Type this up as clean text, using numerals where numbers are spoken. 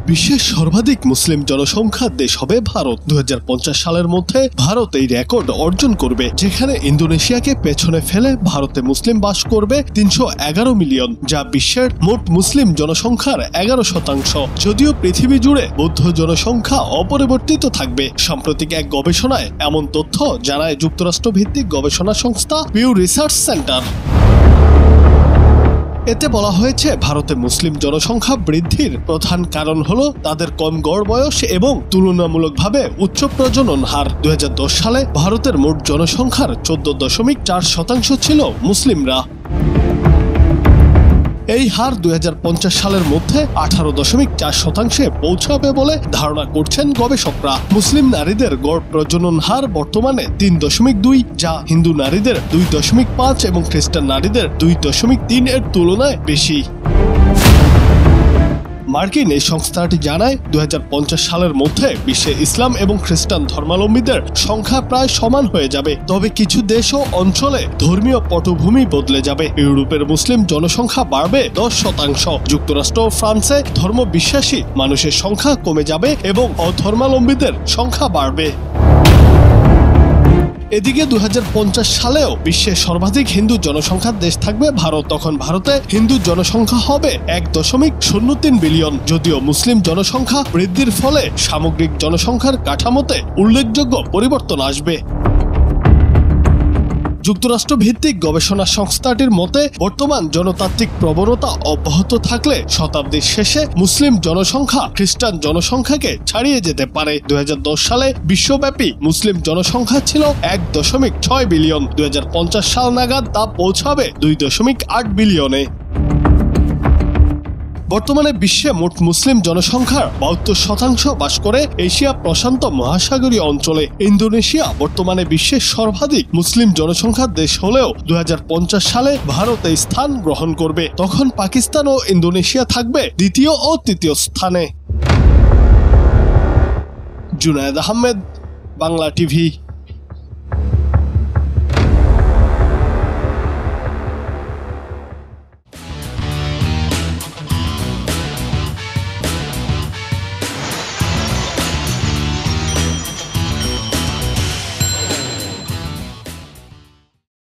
বিশ্বের সর্বাধিক মুসলিম জনসংখ্যার দেশ হবে ভারত। 2050 সালের মধ্যে ভারত এই রেকর্ড অর্জন করবে, যেখানে ইন্দোনেশিয়াকে পেছনে ফেলে ভারতে মুসলিম বাস করবে 311 মিলিয়ন, যা বিশ্বের মোট মুসলিম জনসংখ্যার 11%। যদিও পৃথিবী জুড়ে বৌদ্ধ জনসংখ্যা অপরিবর্তিত থাকবে। সাম্প্রতিক এক গবেষণায় এমন তথ্য জানায় যুক্তরাষ্ট্র ভিত্তিক গবেষণা সংস্থা পিউ রিসার্চ সেন্টার। এতে বলা হয়েছে, ভারতে মুসলিম জনসংখ্যা বৃদ্ধির প্রধান কারণ হলো তাদের কম গড় বয়স এবং তুলনামূলকভাবে উচ্চ প্রজনন হার। 2010 সালে ভারতের মোট জনসংখ্যার 14.4% ছিল মুসলিমরা। এই হার 2050 সালের মধ্যে 18.4% পৌঁছাবে বলে ধারণা করছেন গবেষকরা। মুসলিম নারীদের গড় প্রজনন হার বর্তমানে 3.2, যা হিন্দু নারীদের 2.5 এবং খ্রিস্টান নারীদের 2.3 এর তুলনায় বেশি। মার্কিন এই সংস্থাটি জানায়, 2050 সালের মধ্যে বিশ্বে ইসলাম এবং খ্রিস্টান ধর্মাবলম্বীদের সংখ্যা প্রায় সমান হয়ে যাবে। তবে কিছু দেশ ও অঞ্চলে ধর্মীয় পটভূমি বদলে যাবে। ইউরোপের মুসলিম জনসংখ্যা বাড়বে 10%। যুক্তরাষ্ট্র ও ফ্রান্সে ধর্মবিশ্বাসী মানুষের সংখ্যা কমে যাবে এবং অধর্মাবলম্বীদের সংখ্যা বাড়বে। এদিকে 2050 সালেও বিশ্বের সর্বাধিক হিন্দু জনসংখ্যার দেশ থাকবে ভারত। তখন ভারতে হিন্দু জনসংখ্যা হবে 1.03 বিলিয়ন। যদিও মুসলিম জনসংখ্যা বৃদ্ধির ফলে সামগ্রিক জনসংখ্যার কাঠামোতে উল্লেখযোগ্য পরিবর্তন আসবে। যুক্তরাষ্ট্র ভিত্তিক গবেষণা সংস্থাটির মতে, বর্তমান জনতান্ত্রিক প্রবণতা অব্যাহত থাকলে শতাব্দীর শেষে মুসলিম জনসংখ্যা খ্রিস্টান জনসংখ্যাকে ছাড়িয়ে যেতে পারে। 2010 সালে বিশ্বব্যাপী মুসলিম জনসংখ্যা ছিল 1.6 বিলিয়ন। 2050 সাল নাগাদ তা পৌঁছাবে 2.8 বিলিয়নে। বর্তমানে বিশ্বে মোট মুসলিম জনসংখ্যার 72% বাস করে এশিয়া প্রশান্ত মহাসাগরীয় অঞ্চলে। ইন্দোনেশিয়া বর্তমানে বিশ্বের সর্বাধিক মুসলিম জনসংখ্যার দেশ হলেও 2050 সালে ভারত এই স্থান গ্রহণ করবে। তখন পাকিস্তান ও ইন্দোনেশিয়া থাকবে দ্বিতীয় ও তৃতীয় স্থানে। জুনায়েদ আহমেদ, বাংলা টিভি।